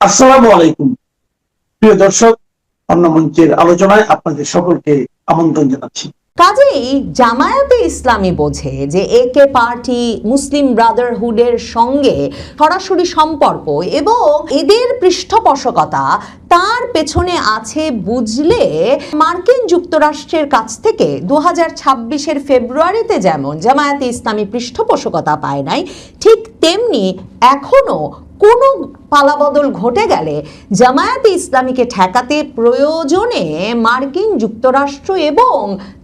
আসসালামু আলাইকুম প্রিয় দর্শক, অন্য মঞ্চের আলোচনায় আপনাদের সকলকে আমন্ত্রণ জানাচ্ছি। কাজেই জামায়াতে ইসলামী বোঝে যে একে পার্টি মুসলিম ব্রাদারহুডের সঙ্গে সরাসরি সম্পর্ক এবং এদের পৃষ্ঠপোষকতা তার পেছনে আছে বুঝলে মার্কিন যুক্তরাষ্ট্রের কাছ থেকে 2026-এর ফেব্রুয়ারিতে যেমন জামায়াতে ইসলামী পৃষ্ঠপোষকতা পায় নাই, ঠিক তেমনি এখনো কোনো পালাবদল ঘটে গেলে জামায়াতে ইসলামীকে ঠেকাতে প্রয়োজনে মার্কিন যুক্তরাষ্ট্র এবং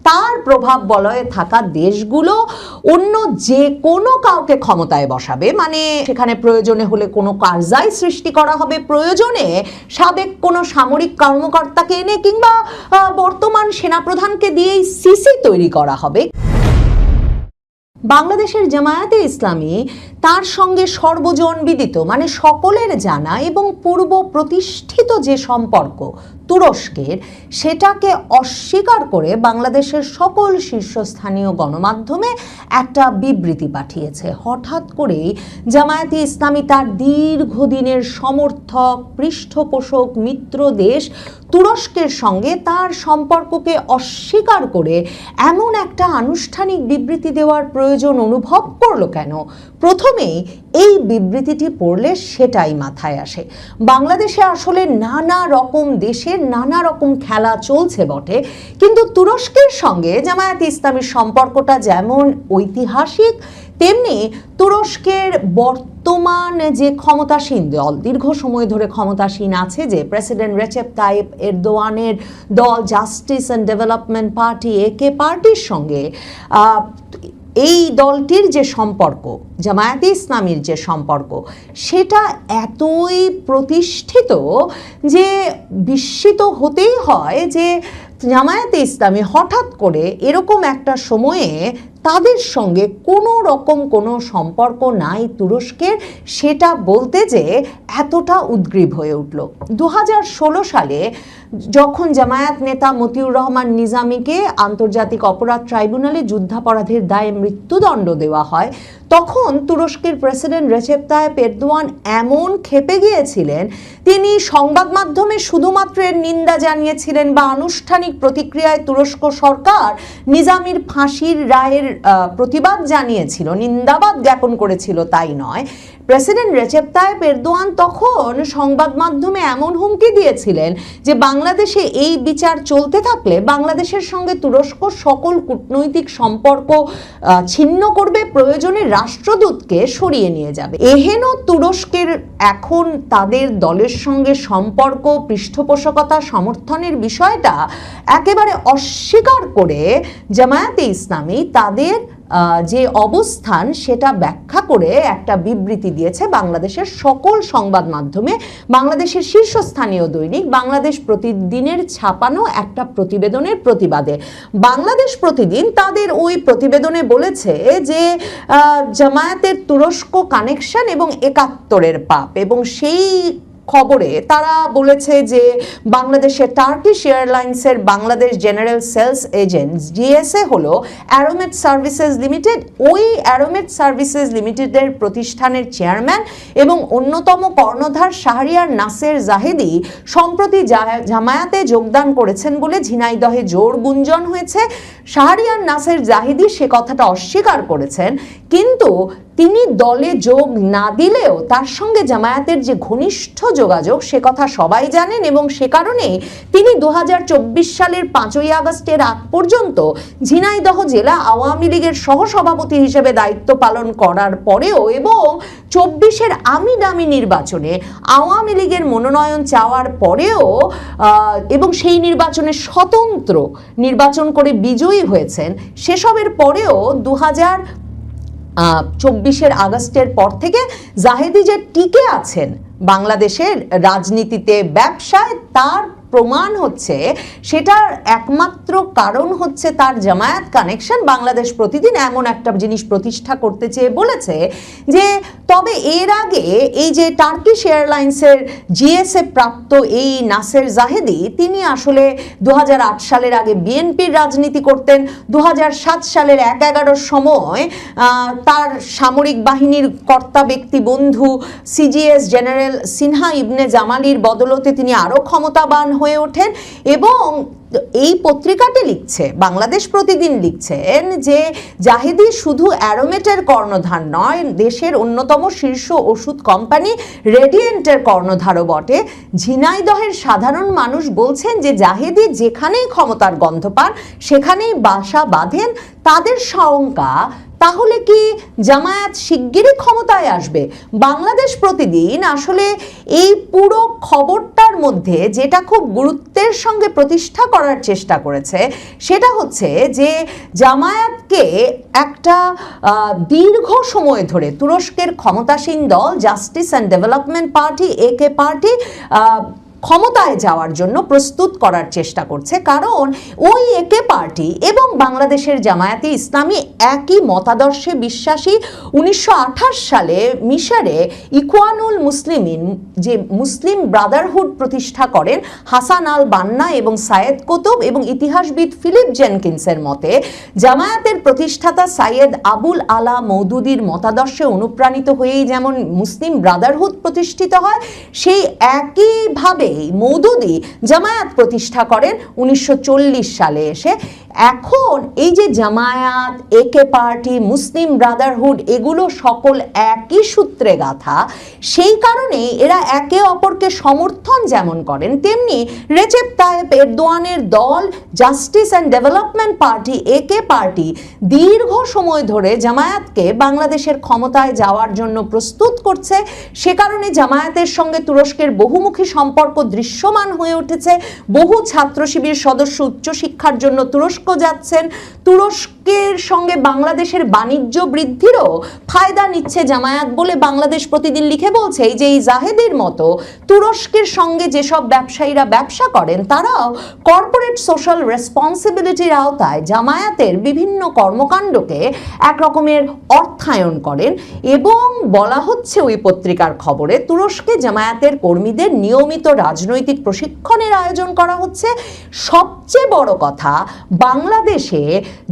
তার প্রভাব বলয়ে থাকা দেশগুলো অন্য যে কোনো কাউকে ক্ষমতায় বসাবে। মানে সেখানে প্রয়োজনে হলে কোনো কারজাই সৃষ্টি করা হবে, প্রয়োজনে সাবেক কোনো সামরিক কর্মকর্তাকে এনে কিংবা বর্তমান সেনাপ্রধানকে দিয়েই সিসি তৈরি করা হবে। বাংলাদেশের জামায়াতে ইসলামী তার সঙ্গে সর্বজন বিদিত মানে সকলের জানা এবং পূর্ব প্রতিষ্ঠিত যে সম্পর্ক তুরস্কের, সেটাকে অস্বীকার করে বাংলাদেশের সকল শীর্ষস্থানীয় গণমাধ্যমে একটা বিবৃতি পাঠিয়েছে। হঠাৎ করেই জামায়াতে ইসলামী তার দীর্ঘদিনের সমর্থক পৃষ্ঠপোষক মিত্র দেশ তুরস্কের সঙ্গে তার সম্পর্ককে অস্বীকার করে এমন একটা আনুষ্ঠানিক বিবৃতি দেওয়ার প্রয়োজন অনুভব করলো কেন? প্রথমেই এই বিবৃতিটি পড়লে সেটাই মাথায় আসে। বাংলাদেশে আসলে নানা রকম দেশের নানা রকম খেলা চলছে বটে, কিন্তু তুরস্কের সঙ্গে জামায়াতে ইসলামীর সম্পর্কটা যেমন ঐতিহাসিক, তেমনি তুরস্কের বর্তমান যে ক্ষমতাসীন দল, দীর্ঘ সময় ধরে ক্ষমতাসীন আছে যে প্রেসিডেন্ট রেচেপ তাইপ এরদোয়ানের দল জাস্টিস অ্যান্ড ডেভেলপমেন্ট পার্টি একে পার্টির সঙ্গে এই দলটির যে সম্পর্ক, জামায়াতে ইসলামীর যে সম্পর্ক, সেটা এতই প্রতিষ্ঠিত যে বিস্মিত হতেই হয় যে জামায়াতে ইসলামী হঠাৎ করে এরকম একটা সময়ে তাদের সঙ্গে কোনো রকম কোনো সম্পর্ক নাই তুরস্কের, সেটা বলতে যে এতটা উদ্গ্রীব হয়ে উঠল। 2016 সালে যখন জামায়াত নেতা মতিউর রহমান নিজামীকে আন্তর্জাতিক অপরাধ ট্রাইব্যুনালে যুদ্ধাপরাধের দায়ে মৃত্যুদণ্ড দেওয়া হয়, তখন তুরস্কের প্রেসিডেন্ট রেচেপ তাইপ এরদোয়ান এমন ক্ষেপে গিয়েছিলেন, তিনি সংবাদ মাধ্যমে শুধুমাত্র এর নিন্দা জানিয়েছিলেন বা আনুষ্ঠানিক প্রতিক্রিয়ায় তুরস্ক সরকার নিজামীর ফাঁসির রায়ের প্রতিবাদ জানিয়েছিল, নিন্দাবাদ জ্ঞাপন করেছিল, তাই নয়। প্রেসিডেন্ট রেচেপ তাইপ এরদোয়ান তখন সংবাদ মাধ্যমে এমন হুমকি দিয়েছিলেন যে বাংলাদেশে এই বিচার চলতে থাকলে বাংলাদেশের সঙ্গে তুরস্ক সকল কূটনৈতিক সম্পর্ক ছিন্ন করবে, প্রয়োজনে রাষ্ট্রদূতকে সরিয়ে নিয়ে যাবে। এহেন তুরস্কের এখন তাদের দলের সঙ্গে সম্পর্ক পৃষ্ঠপোষকতা সমর্থনের বিষয়টা একেবারে অস্বীকার করে জামায়াতে ইসলামী তাদের যে অবস্থান সেটা ব্যাখ্যা করে একটা বিবৃতি দিয়েছে বাংলাদেশের সকল সংবাদ মাধ্যমে, বাংলাদেশের শীর্ষস্থানীয় দৈনিক বাংলাদেশ প্রতিদিনের ছাপানো একটা প্রতিবেদনের প্রতিবাদে। বাংলাদেশ প্রতিদিন তাদের ওই প্রতিবেদনে বলেছে যে জামায়াতের তুরস্ক কানেকশন এবং 71-এর পাপ, এবং সেই খবরে তারা বলেছে যে বাংলাদেশের টার্কিশ এয়ারলাইন্সের Bangladesh general sales agent GSA হলো অ্যারোমেট সার্ভিসেস লিমিটেড। ওই অ্যারোমেট সার্ভিসেস লিমিটেডের প্রতিষ্ঠানের চেয়ারম্যান এবং অন্যতম কর্ণধার শাহরিয়ার নাসের জাহেদি সম্প্রতি জামায়াতে যোগদান করেছেন বলে ঝিনাইদহে জোর গুঞ্জন হয়েছে। শাহরিয়ার নাসের জাহেদি সে কথাটা অস্বীকার করেছেন, কিন্তু তিনি দলে যোগ না দিলেও তার সঙ্গে জামায়াতের যে ঘনিষ্ঠ যোগাযোগ সে কথা সবাই জানেন, এবং সে কারণে তিনি 2024 সালের 5ই আগস্টের আগ পর্যন্ত ঝিনাইদহ জেলা আওয়ামী লীগের সহসভাপতি হিসেবে দায়িত্ব পালন করার পরেও এবং 24-এর আমি দামি নির্বাচনে আওয়ামী লীগের মনোনয়ন চাওয়ার পরেও এবং সেই নির্বাচনে স্বতন্ত্র নির্বাচন করে বিজয়ী হয়েছেন, সেসবের পরেও 2024-এর আগস্টের পর থেকে জাহেদি যে টিকে আছেন বাংলাদেশের রাজনীতিতে ব্যবসায়, তার প্রমাণ হচ্ছে, সেটার একমাত্র কারণ হচ্ছে তার জামায়াত কানেকশন। বাংলাদেশ প্রতিদিন এমন একটা জিনিস প্রতিষ্ঠা করতে চেয়ে বলেছে যে তবে এর আগে এই যে টার্কিশ এয়ারলাইন্সের জিএসএ প্রাপ্ত এই নাসের জাহেদি, তিনি আসলে 2008 সালের আগে বিএনপির রাজনীতি করতেন। 2007 সালের 11 সময় তার সামরিক বাহিনীর কর্তা ব্যক্তি বন্ধু সিজিএস জেনারেল সিনহা ইবনে জামালির বদলতে তিনি আরো ক্ষমতাবান হয়ে ওঠেন। এবং এই পত্রিকাটি লিখছে, বাংলাদেশ প্রতিদিন লিখছেন যে জাহেদি শুধু অ্যারোমেটের কর্ণধার নয়, দেশের অন্যতম শীর্ষ ওষুধ কোম্পানি রেডিয়েন্টের কর্ণধারও বটে। ঝিনাইদহের সাধারণ মানুষ বলছেন যে জাহেদি যেখানেই ক্ষমতার গন্ধ পান সেখানেই বাসা বাঁধেন। তাদের শঙ্কা, তাহলে কি জামায়াত শিগগিরই ক্ষমতায় আসবে? বাংলাদেশ প্রতিদিন আসলে এই পুরো খবরটার মধ্যে যেটা খুব গুরুত্বের সঙ্গে প্রতিষ্ঠা করার চেষ্টা করেছে সেটা হচ্ছে যে জামায়াতকে একটা দীর্ঘ সময় ধরে তুরস্কের ক্ষমতাসীন দল জাস্টিস অ্যান্ড ডেভেলপমেন্ট পার্টি, একে পার্টি, ক্ষমতায় যাওয়ার জন্য প্রস্তুত করার চেষ্টা করছে। কারণ ওই একে পার্টি এবং বাংলাদেশের জামায়াতে ইসলামী একই মতাদর্শে বিশ্বাসী। 1928 সালে মিশরে ইখওয়ানুল মুসলিমিন, যে মুসলিম ব্রাদারহুড প্রতিষ্ঠা করেন হাসান আল বান্না এবং সায়েদ কুতুব, এবং ইতিহাসবিদ ফিলিপ জেনকিন্সের মতে জামায়াতের প্রতিষ্ঠাতা সাইয়েদ আবুল আলা মওদুদির মতাদর্শে অনুপ্রাণিত হয়েই যেমন মুসলিম ব্রাদারহুড প্রতিষ্ঠিত হয়, সেই একইভাবে মওদুদি জামায়াত প্রতিষ্ঠা করেন 1940 সালে এসে। এখন এই যে জামায়াত, একে পার্টি, মুসলিম ব্রাদারহুড, এগুলো সকল একই সূত্রে গাঁথা। সেই কারণে এরা একে অপরকে সমর্থন যেমন করেন, তেমনি রেচেপ তাইয়েপ এরদোয়ানের দল জাস্টিস অ্যান্ড ডেভেলপমেন্ট পার্টি, একে পার্টি দীর্ঘ সময় ধরে জামায়াতকে বাংলাদেশের ক্ষমতায় যাওয়ার জন্য প্রস্তুত করছে। সে কারণে জামায়াতের সঙ্গে তুরস্কের বহুমুখী সম্পর্ক দৃশ্যমান হয়ে উঠেছে। বহু ছাত্র শিবির সদস্য উচ্চশিক্ষার জন্য তুরস্ক যাচ্ছেন। তুরস্কের সঙ্গে বাংলাদেশের বাণিজ্য বৃদ্ধিরও ফায়দা নিচ্ছে জামায়াত বলে বাংলাদেশ প্রতিদিন লিখে বলছে। এই যে এই জাহেদের মতো তুরস্কের সঙ্গে যেসব ব্যবসায়ীরা ব্যবসা করেন, তারাও কর্পোরেট সোশ্যাল রেসপন্সিবিলিটির আওতায় জামায়াতের বিভিন্ন কর্মকাণ্ডকে এক রকমের অর্থায়ন করেন। এবং বলা হচ্ছে ওই পত্রিকার খবরে, তুরস্কে জামায়াতের কর্মীদের নিয়মিত রাজনৈতিক প্রশিক্ষণের আয়োজন করা হচ্ছে। সবচেয়ে বড় কথা, বাংলাদেশে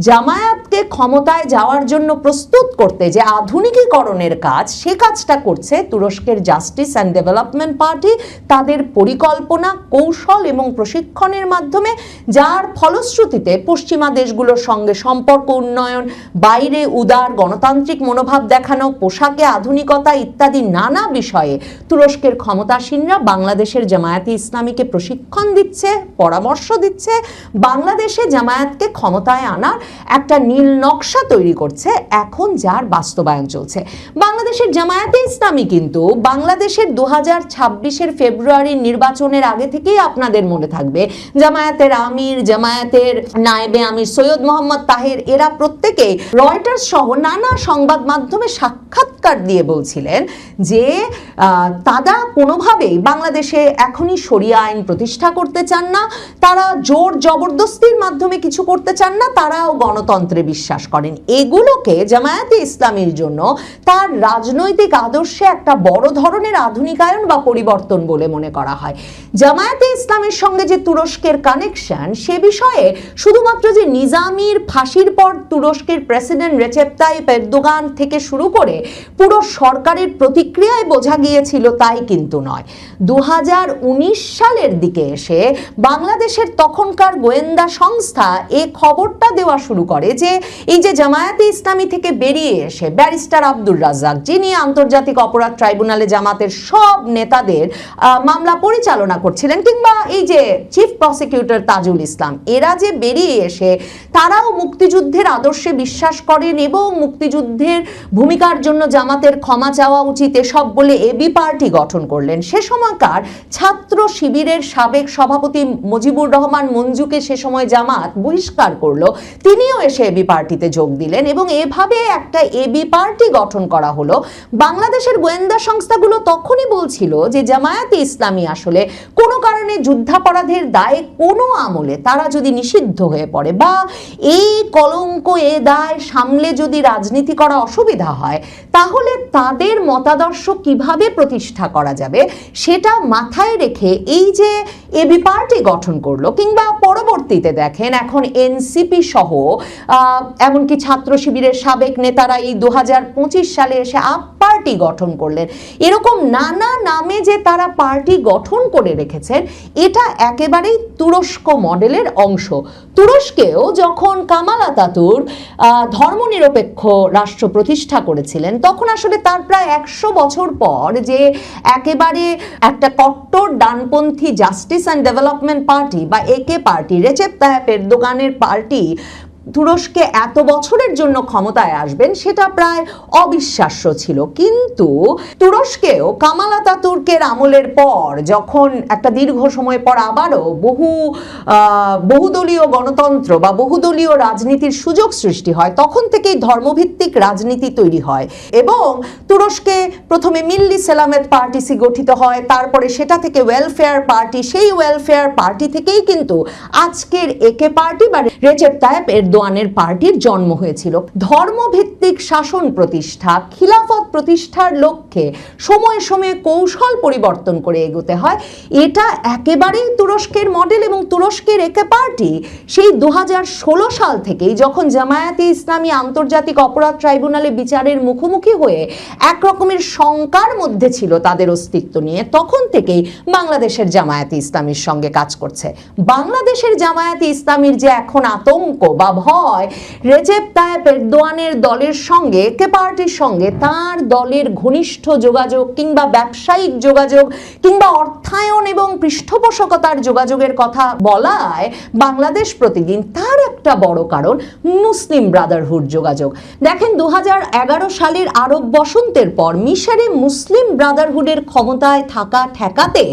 জামায়াতকে ক্ষমতায় যাওয়ার জন্য প্রস্তুত করতে যে আধুনিকীকরণের কাজ, সে কাজটা করছে তুরস্কের জাস্টিস অ্যান্ড ডেভেলপমেন্ট পার্টি তাদের পরিকল্পনা, কৌশল এবং প্রশিক্ষণের মাধ্যমে, যার ফলশ্রুতিতে পশ্চিমা দেশগুলোর সঙ্গে সম্পর্ক উন্নয়ন, বাইরে উদার গণতান্ত্রিক মনোভাব দেখানো, পোশাকে আধুনিকতা ইত্যাদি নানা বিষয়ে তুরস্কের ক্ষমতাসীনরা বাংলাদেশের জামায়াতে ইসলামীকে প্রশিক্ষণ দিচ্ছে, পরামর্শ দিচ্ছে। বাংলাদেশে জামায়াতকে ক্ষমতায় আনার একটা নীল নকশা তৈরি করছে, এখন যার বাস্তবায়ন চলছে। বাংলাদেশের জামায়াতে ইসলামী কিন্তু বাংলাদেশের 2026-এর ফেব্রুয়ারির নির্বাচনের আগে থেকেই, আপনাদের মনে থাকবে, জামায়াতের আমির, জামায়াতের নায়েবে আমির সৈয়দ মোহাম্মদ তাহের, এরা প্রত্যেকেই রয়টার্স সহ নানা সংবাদ মাধ্যমে সাক্ষাৎকার দিয়ে বলছিলেন যে তারা কোনোভাবেই বাংলাদেশে এখনই শরিয়া আইন প্রতিষ্ঠা করতে চান না, তারা জোর জবরদস্তির মাধ্যমে কিছু করতে চান না, তারাও গণতন্ত্রে বিশ্বাস করেন। এগুলোকে জামায়াতে ইসলামীর জন্য তার রাজনৈতিক আদর্শে একটা বড় ধরনের আধুনিকায়ন বা পরিবর্তন বলে মনে করা হয়। জামায়াতে ইসলামের সঙ্গে যে তুরস্কের কানেকশন, সে বিষয়ে শুধুমাত্র যে নিজামীর ফাঁসির পর তুরস্কের প্রেসিডেন্ট রেচেপ তাইয়েপ এরদোগান থেকে শুরু করে পুরো সরকারের প্রতিক্রিয়ায় বোঝা গিয়েছিল তাই কিন্তু নয়। 2019 সালের দিকে এসে বাংলাদেশের তখনকার গোয়েন্দা সংস্থা এ খবরটা দেওয়া শুরু করে যে এই যে জামায়াতে ইসলামী থেকে বেরিয়ে এসে ব্যারিস্টার আব্দুর রাজ্জাক, যিনি আন্তর্জাতিক অপরাধ ট্রাইব্যুনালে জামাতের সব নেতাদের মামলা পরিচালনা করছিলেন, কিংবা এই যে চিফ প্রসিকিউটর তাজুল ইসলাম, এরা যে বেরিয়ে এসে তারাও মুক্তিযুদ্ধের আদর্শে বিশ্বাস করেন এবং মুক্তিযুদ্ধের ভূমিকার জন্য জামাতের ক্ষমা চাওয়া উচিত এসব বলে এবি পার্টি গঠন করলেন। সে সময়কার ছাত্র শিবিরের সাবেক সভাপতি মুজিবুর রহমান মঞ্জুকে সে সময় জামাত বহিষ্কার করলো, তিনিও এসে এবি পার্টিতে যোগ দিলেন এবং এভাবে একটা এবি পার্টি গঠন করা হলো। বাংলাদেশের গোয়েন্দা সংস্থাগুলো তখনই বলছিল যে জামায়াতে ইসলামী আসলে কোনো কারণে যুদ্ধাপরাধের দায়ে কোনো আমলে তারা যদি নিষিদ্ধ হয়ে পড়ে বা এই কলঙ্ক এ দায় সামলে যদি রাজনীতি করা অসুবিধা হয়, তাহলে তাদের মতাদর্শ কিভাবে প্রতিষ্ঠা করা যাবে সেটা মাথায় রেখে এই যে এবি পার্টি গঠন করলো, কিংবা পরবর্তীতে দেখেন এখন এনসিপি সহ এমনকি ছাত্র শিবিরের সাবেক নেতারা এই 2025 সালে এসে আপ পার্টি গঠন করলেন। এরকম নানা নামে যে তারা পার্টি গঠন করে রেখেছেন, এটা একেবারেই তুরস্ক মডেলের অংশ। তুরস্কেও যখন কামাল আতাতুর্ক ধর্মনিরপেক্ষ রাষ্ট্র প্রতিষ্ঠা করেছিলেন, তখন আসলে তার প্রায় 100 বছর পর যে একেবারে একটা কট্টর ডানপন্থী জাস্টিস অ্যান্ড ডেভেলপমেন্ট পার্টি বা একে পার্টি, রেচেপ তাইয়েপ এরদোগানের পার্টি তুরস্কে এত বছরের জন্য ক্ষমতায় আসবেন, সেটা প্রায় অবিশ্বাস্য ছিল। কিন্তু তুরস্কেও কামাল আতাতুর্কের আমলের পর যখন একটা দীর্ঘ সময় পর আবারও বহুদলীয় গণতন্ত্র বা বহুদলীয় রাজনীতির সুযোগ সৃষ্টি হয়, তখন থেকেই ধর্মভিত্তিক রাজনীতি তৈরি হয় এবং তুরস্কে প্রথমে মিল্লি সেলামেত পার্টিসি গঠিত হয়, তারপরে সেটা থেকে ওয়েলফেয়ার পার্টি, সেই ওয়েলফেয়ার পার্টি থেকেই কিন্তু আজকের একে পার্টি বা রেচেপ তাইয়েপ এরদোয়ানের পার্টির জন্ম হয়েছিল। ধর্মভিত্তিক শাসন প্রতিষ্ঠা, খিলাফত প্রতিষ্ঠার লক্ষ্যে সময়ে সময়ে কৌশল পরিবর্তন করে এগোতে হয়, এটা একেবারেই তুরস্কের মডেল। এবং তুরস্কের একে পার্টি সেই 2016 সাল থেকেই, যখন জামায়াতে ইসলামী আন্তর্জাতিক অপরাধ ট্রাইব্যুনালে বিচারের মুখোমুখি হয়ে এক রকমের শঙ্কার মধ্যে ছিল তাদের অস্তিত্ব নিয়ে, তখন থেকেই বাংলাদেশের জামায়াতে ইসলামীর সঙ্গে কাজ করছে। বাংলাদেশের জামায়াতে ইসলামীর যে এখন আতঙ্ক বা ভয়, রেচেপ তাইয়েপ এরদোয়ানের দলের সঙ্গে, একে পার্টির সঙ্গে তার দলের ঘনিষ্ঠ যোগাযোগ কিংবা ব্যবসায়িক যোগাযোগ কিংবা অর্থায়ন এবং পৃষ্ঠপোষকতার যোগাযোগের কথা বলায় বাংলাদেশ প্রতিদিন, তার একটা বড় কারণ মুসলিম ব্রাদারহুড যোগাযোগ। দেখেন 2011 সালের আরব বসন্তের পর মিশরে মুসলিম ব্রাদারহুডের ক্ষমতায় থাকা ঠেকাতে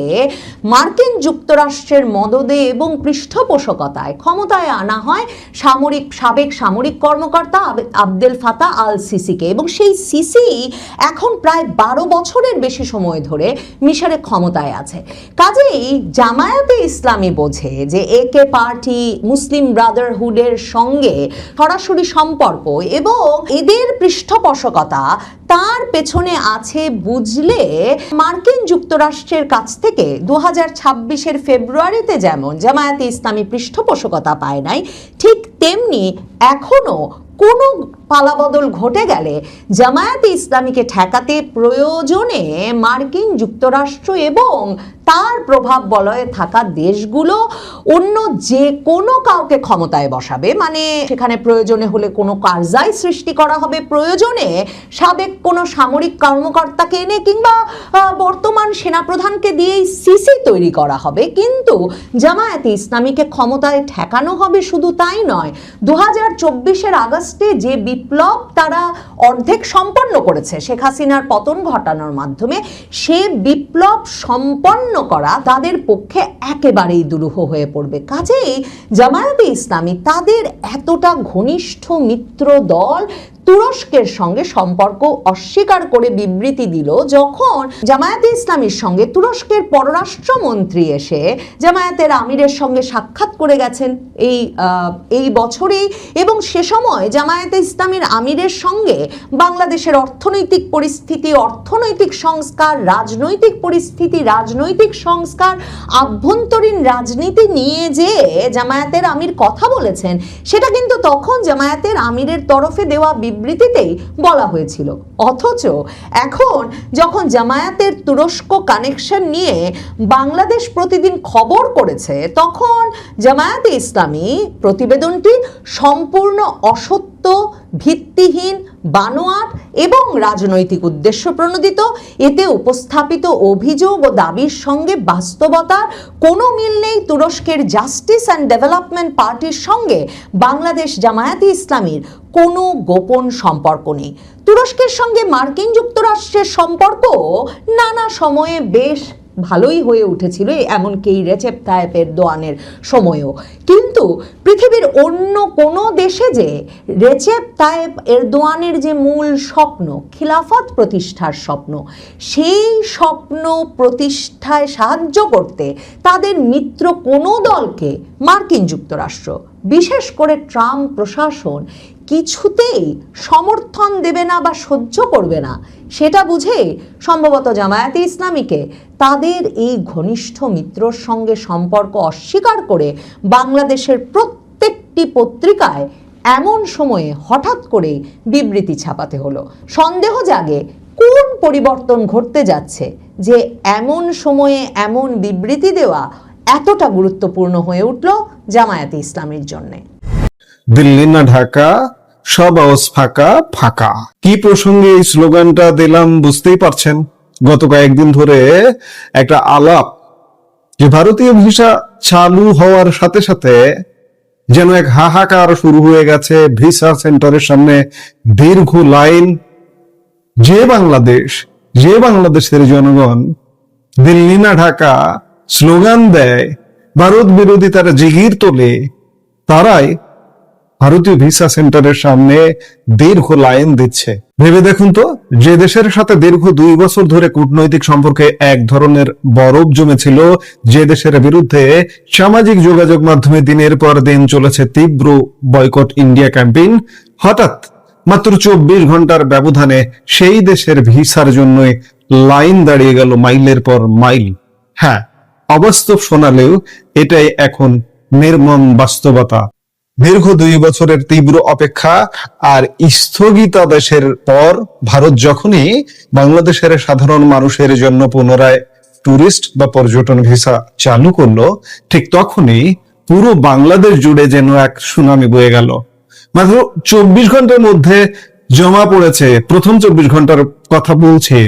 মার্কিন যুক্তরাষ্ট্রের মদদে এবং পৃষ্ঠপোষকতায় ক্ষমতায় আনা হয় সাবেক সামরিক কর্মকর্তা আবদেল ফাতাহ আল সিসিকে, এবং সেই সিসি এখন প্রায় 12 বছরের বেশি সময় ধরে মিশরে ক্ষমতায় আছে। কাজেই জামায়াতে ইসলামী বোঝে যে একে পার্টি মুসলিম ব্রাদারহুডের সঙ্গে সরাসরি সম্পর্ক এবং এদের পৃষ্ঠপোষকতা তার পেছনে আছে বুঝলে মার্কিন যুক্তরাষ্ট্রের কাছ থেকে 2026-এর ফেব্রুয়ারিতে যেমন জামায়াতে ইসলামী পৃষ্ঠপোষকতা পায় নাই, ঠিক তেমনি এখনো কোনো পালাবদল ঘটে গেলে জামায়াতে ইসলামীকে ঠেকাতে প্রয়োজনে মার্কিন যুক্তরাষ্ট্র এবং তার প্রভাব বলয়ে থাকা দেশগুলো অন্য যে কোনো কাউকে ক্ষমতায় বসাবে। মানে সেখানে প্রয়োজনে হলে কোনো কারজাই সৃষ্টি করা হবে, প্রয়োজনে সাবেক কোনো সামরিক কর্মকর্তাকে এনে কিংবা বর্তমান সেনাপ্রধানকে দিয়েই সিসি তৈরি করা হবে। কিন্তু জামায়াতে ইসলামীকে ক্ষমতায় ঠেকানো হবে শুধু তাই নয়, 2024-এর আগস্টে যে বিপ্লব তারা অর্ধেক সম্পন্ন করেছে শেখ হাসিনার পতন ঘটানোর মাধ্যমে, সে বিপ্লব সম্পন্ন করা তাদের পক্ষে একেবারেই দুরূহ হয়ে পড়বে। কাজেই জামায়াতে ইসলামী তাদের এতটা ঘনিষ্ঠ মিত্র দল তুরস্কের সঙ্গে সম্পর্ক অস্বীকার করে বিবৃতি দিল যখন জামায়াতে ইসলামীর সঙ্গে তুরস্কের পররাষ্ট্রমন্ত্রী এসে জামায়াতের আমিরের সঙ্গে সাক্ষাৎ করে গেছেন এই বছরেই, এবং সে সময় জামায়াতে ইসলামীর আমিরের সঙ্গে বাংলাদেশের অর্থনৈতিক পরিস্থিতি, অর্থনৈতিক সংস্কার, রাজনৈতিক পরিস্থিতি, রাজনৈতিক সংস্কার, আভ্যন্তরীণ রাজনীতি নিয়ে যে জামায়াতের আমির কথা বলেছেন, সেটা কিন্তু তখন জামায়াতের আমিরের তরফে দেওয়া বিবৃতিতেই বলা হয়েছিল। অথচ এখন যখন জামায়াতের তুরস্ক কানেকশন নিয়ে বাংলাদেশ প্রতিদিন খবর করেছে, তখন জামায়াতে ইসলামী প্রতিবেদনটি সম্পূর্ণ অসত্য প্রদত্ত, ভিত্তিহীন, বানোয়াট এবং রাজনৈতিক উদ্দেশ্য প্রণোদিত। এতে উপস্থাপিত অভিযোগ ও দাবির সঙ্গে বাস্তবতার কোনো মিল নেই। তুরস্কের জাস্টিস অ্যান্ড ডেভেলপমেন্ট পার্টির সঙ্গে বাংলাদেশ জামায়াতে ইসলামীর কোনো গোপন সম্পর্ক নেই। তুরস্কের সঙ্গে মার্কিন যুক্তরাষ্ট্রের সম্পর্ক নানা সময়ে বেশ ভালোই হয়ে উঠেছিল, এমনকি রেচেপ তাইয়েপ এরদোয়ানের সময়ও। কিন্তু পৃথিবীর অন্য কোনো দেশে যে রেচেপ তাইয়েপ এরদোয়ানের যে মূল স্বপ্ন, খিলাফত প্রতিষ্ঠার স্বপ্ন, সেই স্বপ্ন প্রতিষ্ঠায় সাহায্য করতে তাদের মিত্র কোনো দলকে মার্কিন যুক্তরাষ্ট্র, বিশেষ করে ট্রাম্প প্রশাসন কিছুতেই সমর্থন দেবে না বা সহ্য করবে না, সেটা বুঝে সম্ভবত জামায়াতে ইসলামীকে তাদের এই ঘনিষ্ঠ মিত্রর সঙ্গে সম্পর্ক অস্বীকার করে বাংলাদেশের প্রত্যেকটি পত্রিকায় এমন সময়ে হঠাৎ করে বিবৃতি ছাপাতে হলো। সন্দেহ জাগে কোন পরিবর্তন ঘটতে যাচ্ছে যে এমন সময়ে এমন বিবৃতি দেওয়া এতটা গুরুত্বপূর্ণ হয়ে উঠল জামায়াতে ইসলামীর জন্যে। দিল্লি না ঢাকা, সব আওয়াজ ফাঁকা ফাঁকা। কি প্রসঙ্গে এই স্লোগানটা দিলাম বুঝতেই পারছেন। গত কয়েকদিন ধরে একটা আলাপ যে ভারতীয় ভিসা চালু হওয়ার সাথে সাথে যেন এক হাহাকার শুরু হয়ে গেছে। ভিসা সেন্টারের সামনে দীর্ঘ লাইন। যে বাংলাদেশের জনগণ দিল্লি না ঢাকা স্লোগান দেয়, ভারত বিরোধী তারা জিগির তোলে, তারাই ভারতীয় ভিসা সেন্টারের সামনে দীর্ঘ লাইন দিচ্ছে। ভেবে দেখুন তো, যে দেশের সাথে দীর্ঘ 2 বছর ধরে কূটনৈতিক সম্পর্কে এক ধরনের বরফ জমেছিল, যে দেশের বিরুদ্ধে সামাজিক যোগাযোগ মাধ্যমে দিনের পর দিন চলেছে তীব্র বয়কট ইন্ডিয়া ক্যাম্পেইন, হঠাৎ মাত্র 24 ঘন্টার ব্যবধানে সেই দেশের ভিসার জন্য লাইন দাঁড়িয়ে গেল মাইলের পর মাইল। হ্যাঁ, অবাস্তব শোনালেও এটাই এখন নির্মম বাস্তবতা। দীর্ঘ 2 বছরের তীব্র অপেক্ষা আর স্থগিতাদেশের পর ভারত যখনই বাংলাদেশের সাধারণ মানুষের জন্য পুনরায় টুরিস্ট বা পর্যটন ভিসা চালু করলো, ঠিক তখনই পুরো বাংলাদেশ জুড়ে যেন এক সুনামি বয়ে গেল। মাত্র 24 ঘন্টার মধ্যে জমা পড়েছে, প্রথম 24 ঘন্টার কথা বলছি,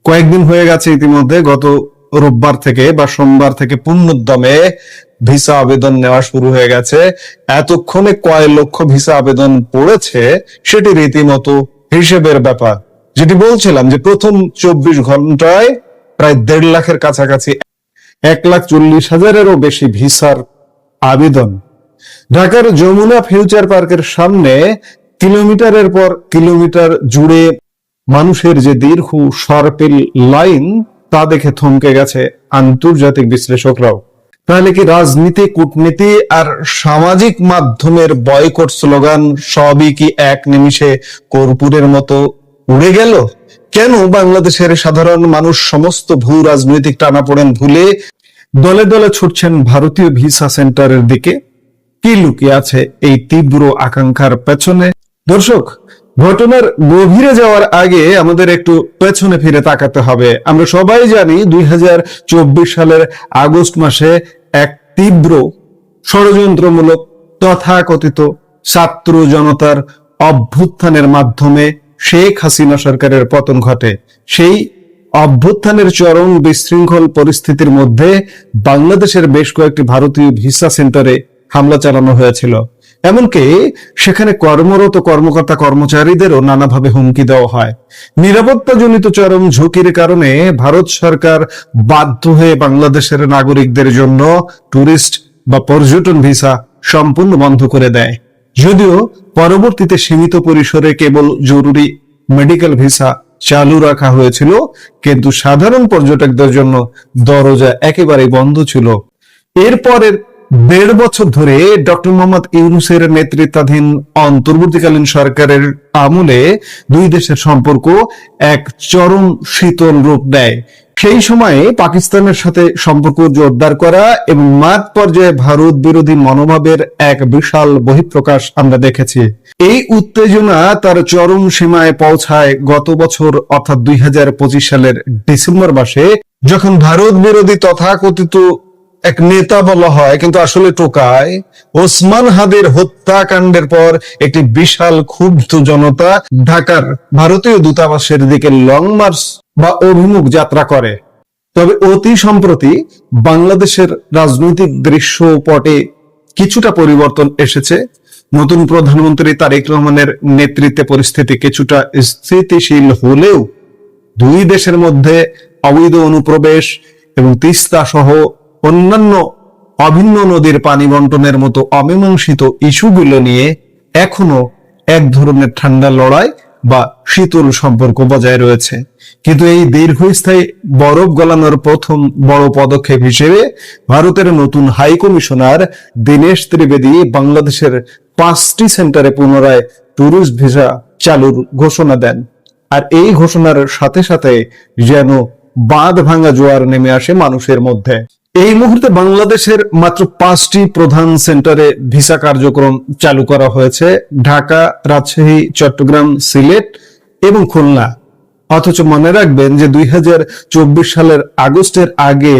কয়েকদিন হয়ে গেছে ইতিমধ্যে, গত রোববার থেকে বা সোমবার থেকে পূর্ণোদ্যমে ভিসা আবেদন নেওয়া শুরু হয়ে গেছে। এতক্ষণে কয় লক্ষ ভিসা আবেদন পড়েছে সেটি রীতিমতো হিসেবের ব্যাপার। যেটি বলছিলাম যে প্রথম 24 ঘন্টায় প্রায় 1.5 লাখের কাছাকাছি, 1,40,000-এরও বেশি ভিসার আবেদন। ঢাকার যমুনা ফিউচার পার্কের সামনে কিলোমিটারের পর কিলোমিটার জুড়ে মানুষের যে দীর্ঘ সরপিল লাইন, তা দেখে থমকে গেছে আন্তর্জাতিক বিশ্লেষকরাও। তাহলে কি রাজনীতি, কূটনীতি আর সামাজিক মাধ্যমের বয়কট স্লোগান সবই কি এক নিমিষে কর্পূরের মতো উড়ে গেল? কেন বাংলাদেশের সাধারণ মানুষ সমস্ত ভূ রাজনৈতিক টানাপোড়েন ভুলে দলে দলে ছুটছেন ভারতীয় ভিসা সেন্টারের দিকে? কি লুকিয়ে আছে এই তীব্র আকাঙ্ক্ষার পেছনে? দর্শক, ঘটনার গভীরে যাওয়ার আগে আমাদের একটু পেছনে ফিরে তাকাতে হবে। আমরা সবাই জানি 2024 সালের আগস্ট মাসে এক তীব্র ষড়যন্ত্রমূলক তথাকথিত ছাত্র জনতার অভ্যুত্থানের মাধ্যমে শেখ হাসিনা সরকারের পতন ঘটে। সেই অভ্যুত্থানের চরম বিশৃঙ্খল পরিস্থিতির মধ্যে বাংলাদেশের বেশ কয়েকটি ভারতীয় ভিসা সেন্টারে হামলা চালানো হয়েছিল। এমনকি সেখানে কর্মরত কর্মকর্তা কর্মচারীদেরও নানাভাবে হুমকি দেওয়া হয়। নিরাপত্তাজনিত চরম ঝুঁকির কারণে ভারত সরকার বাধ্য হয়ে বাংলাদেশের নাগরিকদের জন্য টুরিস্ট বা পর্যটন ভিসা সম্পূর্ণ বন্ধ করে দেয়। যদিও পরবর্তীতে সীমিত পরিসরে কেবল জরুরি মেডিকেল ভিসা চালু রাখা হয়েছিল, কিন্তু সাধারণ পর্যটকদের জন্য দরজা একেবারেই বন্ধ ছিল। এরপরের 1.5 বছর ধরে ডক্টর মোহাম্মদ ইউনূসের নেতৃত্বাধীন অন্তর্বর্তীকালীন সরকারের আমলে 2 দেশের সম্পর্ক এক চরম শীতল রূপ নেয়। সেই সময়ে পাকিস্তানের সাথে সম্পর্ক জোরদার করা এবং মাঠ পর্যায়ে ভারত বিরোধী মনোভাবের এক বিশাল বহিঃপ্রকাশ আমরা দেখেছি। এই উত্তেজনা তার চরম সীমায় পৌঁছায় গত বছর অর্থাৎ 2025 সালের ডিসেম্বর মাসে, যখন ভারত বিরোধী তথাকথিত এক নেতা বলা হয় কিন্তু আসলে টোকায়। ওসমান হাদির হত্যাকাণ্ডের পর একটি বিশাল ক্ষুব্ধ জনতা ঢাকার ভারতীয় দূতাবাসের দিকে লং মার্চ বা অভিমুখ যাত্রা করে। তবে অতি সম্প্রতি বাংলাদেশের রাজনৈতিক দৃশ্যপটে কিছুটা পরিবর্তন এসেছে। নতুন প্রধানমন্ত্রী তারেক রহমানের নেতৃত্বে পরিস্থিতি কিছুটা স্থিতিশীল হলেও দুই দেশের মধ্যে অবৈধ অনুপ্রবেশ এবং তিস্তা সহ অন্যান্য অভিন্ন নদীর পানি বন্টনের মতো অমীমাংসিত ইস্যুগুলো নিয়ে এখনো এক ধরনের ঠান্ডা লড়াই বা শীতল সম্পর্ক বজায় রয়েছে। কিন্তু এই দীর্ঘস্থায়ী বরফ গলানোর প্রথম বড় পদক্ষেপ হিসেবে ভারতের নতুন হাই কমিশনার দীনেশ ত্রিবেদী বাংলাদেশের 5টি সেন্টারে পুনরায় ট্যুরিস্ট ভিসা চালুর ঘোষণা দেন। আর এই ঘোষণার সাথে সাথে যেন বাঁধ ভাঙা জোয়ার নেমে আসে মানুষের মধ্যে। এই মুহূর্তে বাংলাদেশের মাত্র 5টি প্রধান সেন্টারে ভিসা কার্যক্রম চালু করা হয়েছে: ঢাকা, রাজশাহী, চট্টগ্রাম, সিলেট এবং খুলনা। অথচ মনে রাখবেন যে 2024 সালের আগস্টের আগে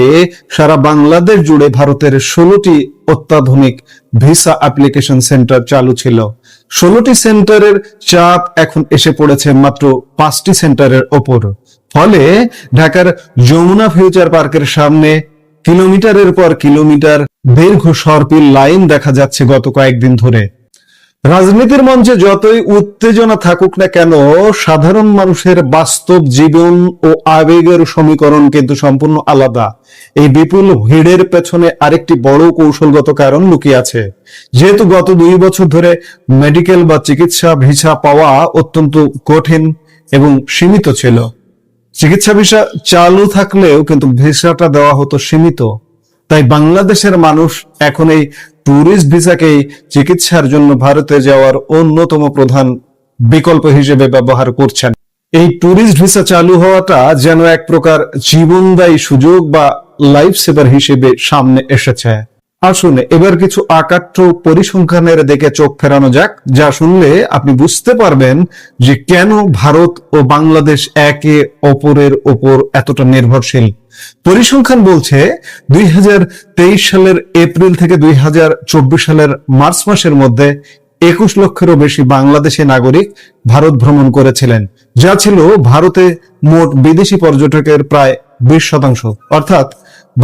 সারা বাংলাদেশ জুড়ে ভারতের 16টি অত্যাধুনিক ভিসা অ্যাপ্লিকেশন সেন্টার চালু ছিল। 16টি সেন্টারের চাপ এখন এসে পড়েছে মাত্র 5টি সেন্টারের ওপর। ফলে ঢাকার যমুনা ফিউচার পার্কের সামনে কিলোমিটারের পর কিলোমিটার দীর্ঘ সরপিল লাইন দেখা যাচ্ছে গত কয়েকদিন ধরে। রাজনীতির মঞ্চে যতই উত্তেজনা থাকুক না কেন, সাধারণ মানুষের বাস্তব জীবন ও আবেগের সমীকরণ কিন্তু সম্পূর্ণ আলাদা। এই বিপুল ভিড়ের পেছনে আরেকটি বড় কৌশলগত কারণ লুকিয়ে আছে। যেহেতু গত 2 বছর ধরে মেডিকেল বা চিকিৎসা ভিসা পাওয়া অত্যন্ত কঠিন এবং সীমিত ছিল। চিকিৎসা ভিসা চালু থাকলেও কিন্তু ভিসাটা দেওয়া হতো সীমিত। তাই বাংলাদেশের মানুষ এখন এই ট্যুরিস্ট ভিসাকেই চিকিৎসার জন্য ভারতে যাওয়ার অন্যতম প্রধান বিকল্প হিসেবে ব্যবহার করছেন। এই ট্যুরিস্ট ভিসা চালু হওয়াটা যেন এক প্রকার জীবনদায়ী সুযোগ বা লাইফ সেভার হিসেবে সামনে এসেছে। আসুন এবার কিছু আকাট্য পরিসংখ্যানের দিকে চোখ ফেরানো যাক, যা শুনলে আপনি বুঝতে পারবেন যে কেন ভারত ও বাংলাদেশ একে অপরের ওপর এতটা নির্ভরশীল। পরিসংখ্যান বলছে 2023 সালের এপ্রিল থেকে 2024 সালের মার্চ মাসের মধ্যে 21 লক্ষেরও বেশি বাংলাদেশি নাগরিক ভারত ভ্রমণ করেছিলেন, যা ছিল ভারতে মোট বিদেশি পর্যটকের প্রায় 20%। অর্থাৎ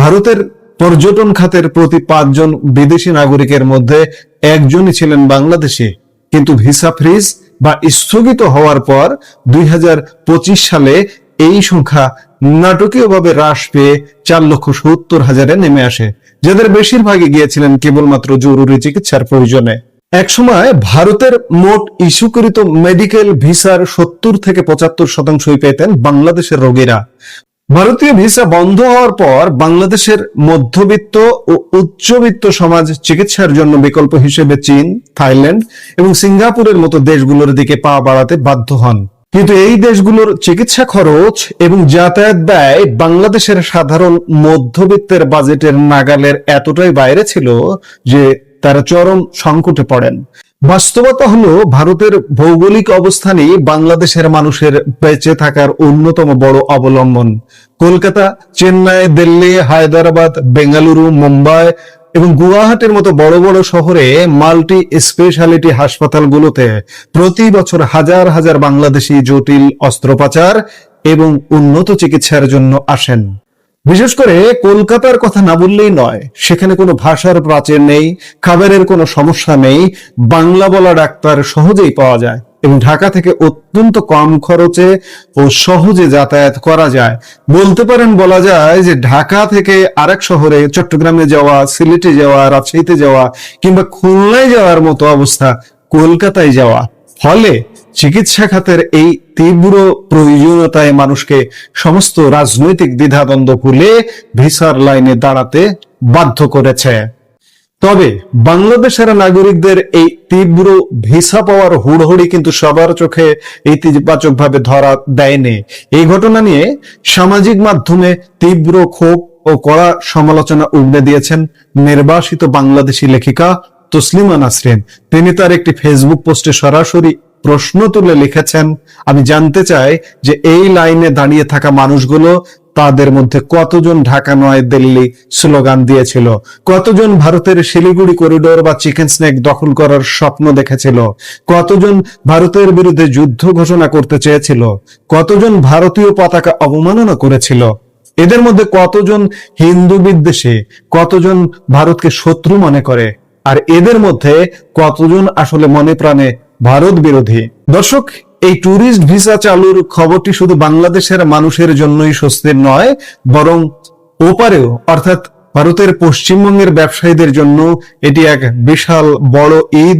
ভারতের পর্যটন খাতের প্রতি 5 জন বিদেশি নাগরিকের মধ্যে একজনই ছিলেন বাংলাদেশি। কিন্তু ভিসা ফ্রিজ বা স্থগিত হওয়ার পর 2025 সালে এই সংখ্যা নাটকীয়ভাবে হ্রাস পেয়ে 4,70,000-এ নেমে আসে, যাদের বেশিরভাগই গিয়েছিলেন কেবলমাত্র জরুরি চিকিৎসার প্রয়োজনে। একসময় ভারতের মোট ইস্যুকৃত মেডিকেল ভিসার 70 থেকে 75% পেতেন বাংলাদেশের রোগীরা। ভারতীয় ভিসা বন্ধ হওয়ার পর বাংলাদেশের মধ্যবিত্ত ও উচ্চবিত্ত সমাজ চিকিৎসার জন্য বিকল্প হিসেবে চীন, থাইল্যান্ড এবং সিঙ্গাপুরের মতো দেশগুলোর দিকে পা বাড়াতে বাধ্য হন। কিন্তু এই দেশগুলোর চিকিৎসা খরচ এবং যাতায়াত ব্যয় বাংলাদেশের সাধারণ মধ্যবিত্তের বাজেটের নাগালের এতটাই বাইরে ছিল যে তারা চরম সংকটে পড়েন। বাস্তবতা হলো ভারতের ভৌগোলিক অবস্থানই বাংলাদেশের মানুষের বেঁচে থাকার অন্যতম বড় অবলম্বন। কলকাতা, চেন্নাই, দিল্লি, হায়দ্রাবাদ, বেঙ্গালুরু, মুম্বাই এবং গুয়াহাটির মতো বড় বড় শহরে মাল্টি স্পেশালিটি হাসপাতালগুলোতে প্রতি বছর হাজার হাজার বাংলাদেশি জটিল অস্ত্রোপচার এবং উন্নত চিকিৎসার জন্য আসেন। বিশেষ করে কলকাতার কথা না বললেই নয়, সেখানে কোনো ভাষার প্রাচীর নেই, খাবারের কোনো সমস্যা নেই, বাংলা বলা ডাক্তার সহজেই পাওয়া যায় এবং ঢাকা থেকে অত্যন্ত কম খরচে ও সহজে যাতায়াত করা যায়। বলতে পারেন, বলা যায় যে ঢাকা থেকে আরেক শহরে, চট্টগ্রামে যাওয়া, সিলেটে যাওয়া, রাজশাহীতে যাওয়া কিংবা খুলনায় যাওয়ার মতো অবস্থা কলকাতায় যাওয়া। ফলে চিকিৎসা খাতের এই তীব্র প্রয়োজনীয়তায় মানুষকে সমস্ত রাজনৈতিক দ্বিধাদ্বন্দ্ব ভুলে ভিসার লাইনে দাঁড়াতে বাধ্য করেছে। তবে বাংলাদেশের নাগরিকদের এই তীব্র ভিসা পাওয়ার হুড়হুড়ি কিন্তু সবার চোখে ইতিবাচকভাবে ধরা দেয়নি। এই ঘটনা নিয়ে সামাজিক মাধ্যমে তীব্র ক্ষোভ ও কড়া সমালোচনা উগড়ে দিয়েছেন নির্বাসিত বাংলাদেশি লেখিকা তসলিমা নাসরিন। তিনি তার একটি ফেসবুক পোস্টে সরাসরি প্রশ্ন তুলে লিখেছেন, আমি জানতে চাই যে এই লাইনে দাঁড়িয়ে থাকা মানুষগুলো তাদের মধ্যে কতজন ঢাকা নয় দিল্লি স্লোগান দিয়েছিল, কতজন ভারতের শিলিগুড়ি করিডোর বা চিকেন স্নেক দখল করার স্বপ্ন দেখেছিল, কতজন ভারতের বিরুদ্ধে যুদ্ধ ঘোষণা করতে চেয়েছিল, কতজন ভারতীয় পতাকা অবমাননা করেছিল, এদের মধ্যে কতজন হিন্দু বিদ্বেষী, কতজন ভারতকে শত্রু মনে করে, আর এদের মধ্যে কতজন আসলে মনে প্রাণে ভারত বিরোধী। দর্শক, এই ট্যুরিস্ট ভিসা চালুর খবরটি শুধু বাংলাদেশের মানুষের জন্যই স্বস্তির নয়, বরং ওপারেও অর্থাৎ ভারতের পশ্চিমবঙ্গের ব্যবসায়ীদের জন্য এটি এক বিশাল বড় ঈদ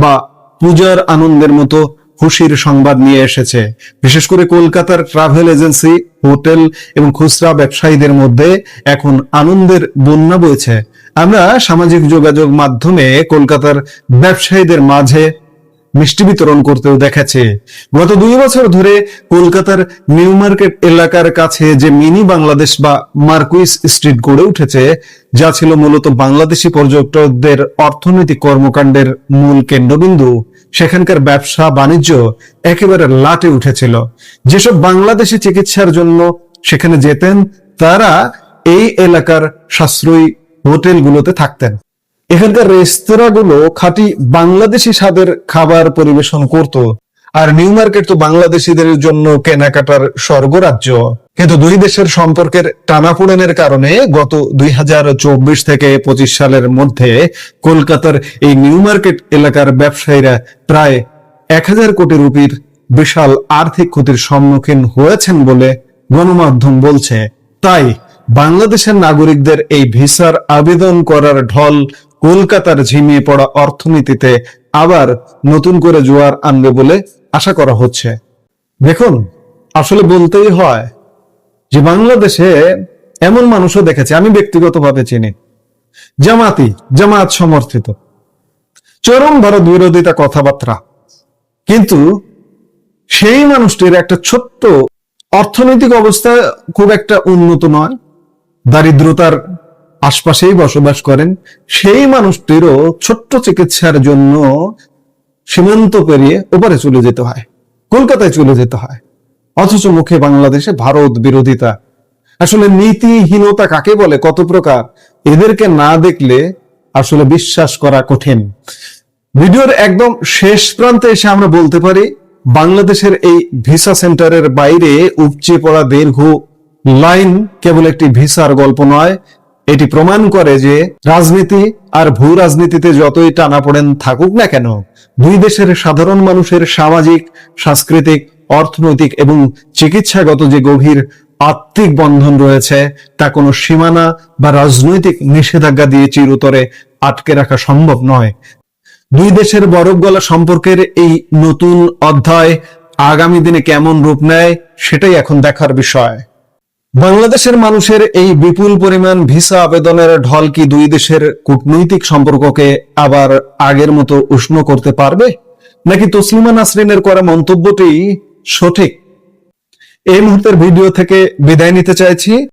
বা পূজার আনন্দের মতো খুশির সংবাদ নিয়ে এসেছে। বিশেষ করে কলকাতার ট্রাভেল এজেন্সি, হোটেল এবং খুচরা ব্যবসায়ীদের মধ্যে এখন আনন্দের বন্যা বইছে। আমরা সামাজিক যোগাযোগ মাধ্যমে কলকাতার ব্যবসায়ীদের মাঝে মিষ্টি বিতরণ করতেও দেখেছে। গত 2 বছর ধরে কলকাতার নিউ মার্কেট এলাকার কাছে যে মিনি বাংলাদেশ বা মার্কুইস স্ট্রিট গড়ে উঠেছে, যা ছিল মূলত বাংলাদেশি পর্যটকদের অর্থনৈতিক কর্মকাণ্ডের মূল কেন্দ্রবিন্দু, সেখানকার ব্যবসা বাণিজ্য একেবারে লাটে উঠেছিল। যেসব বাংলাদেশি চিকিৎসার জন্য সেখানে যেতেন, তারা এই এলাকার সাশ্রয়ী হোটেলগুলোতে থাকতেন। এখানকার রেস্তোরাঁগুলো খাঁটি বাংলাদেশি স্বাদের খাবার পরিবেশন করত, আর নিউ মার্কেট তো বাংলাদেশিদের জন্য কেনাকাটার স্বর্গরাজ্য। কিন্তু দুই দেশের সম্পর্কের টানাপোড়েনের কারণে গত 2024 থেকে 25 সালের মধ্যে কলকাতার এই নিউ মার্কেট এলাকার ব্যবসায়ীরা প্রায় 1000 কোটি রুপির বিশাল আর্থিক ক্ষতির সম্মুখীন হয়েছেন বলে গণমাধ্যম বলছে। তাই বাংলাদেশের নাগরিকদের এই ভিসার আবেদন করার ঢল কলকাতার ঝিমিয়ে পড়া অর্থনীতিতে আবার নতুন করে জোয়ার আনবে বলে আশা করা হচ্ছে। দেখুন, আসলে বলতেই হয় যে বাংলাদেশে এমন মানুষও দেখেছে, আমি ব্যক্তিগতভাবে চিনি, জামাত সমর্থিত, চরম ভারত বিরোধিতা কথাবার্তা, কিন্তু সেই মানুষটির একটা ছোট্ট অর্থনৈতিক অবস্থা খুব একটা উন্নত নয়, দারিদ্রতার আশপাশেই বসবাস করেন, সেই মানুষটিরও ছোট্ট চিকিৎসার জন্য সীমান্ত পেরিয়ে ওপারে চলে যেতে হয়, কলকাতায় চলে যেতে হয়। অথচ মুখে বাংলাদেশে ভারত বিরোধিতা। আসলে নীতিহীনতা কাকে বলে, কত প্রকার, এদেরকে না দেখলে আসলে বিশ্বাস করা কঠিন। ভিডিওর একদম শেষ প্রান্তে এসে আমরা বলতে পারি, বাংলাদেশের এই ভিসা সেন্টারের বাইরে উপচে পড়া দীর্ঘ লাইন কেবল একটি ভিসার গল্প নয়, এটি প্রমাণ করে যে রাজনীতি আর ভূ রাজনীতিতে যতই টানাপোড়েন থাকুক না কেন, দুই দেশের সাধারণ মানুষের সামাজিক, সাংস্কৃতিক, অর্থনৈতিক এবং চিকিৎসাগত যে গভীর আত্মিক বন্ধন রয়েছে, তা কোনো সীমানা বা রাজনৈতিক নিষেধাজ্ঞা দিয়ে চিরতরে আটকে রাখা সম্ভব নয়। দুই দেশের বরফ গলা সম্পর্কের এই নতুন অধ্যায় আগামী দিনে কেমন রূপ নেয়, সেটাই এখন দেখার বিষয়। বাংলাদেশের মানুষের এই বিপুল পরিমাণ ভিসা আবেদনের ঢল কি দুই দেশের কূটনৈতিক সম্পর্ককে আবার আগের মতো উষ্ণ করতে পারবে, নাকি তসলিমা নাসরিনের করা মন্তব্যটি সঠিক? এই মুহূর্তের ভিডিও থেকে বিদায় নিতে চাইছি।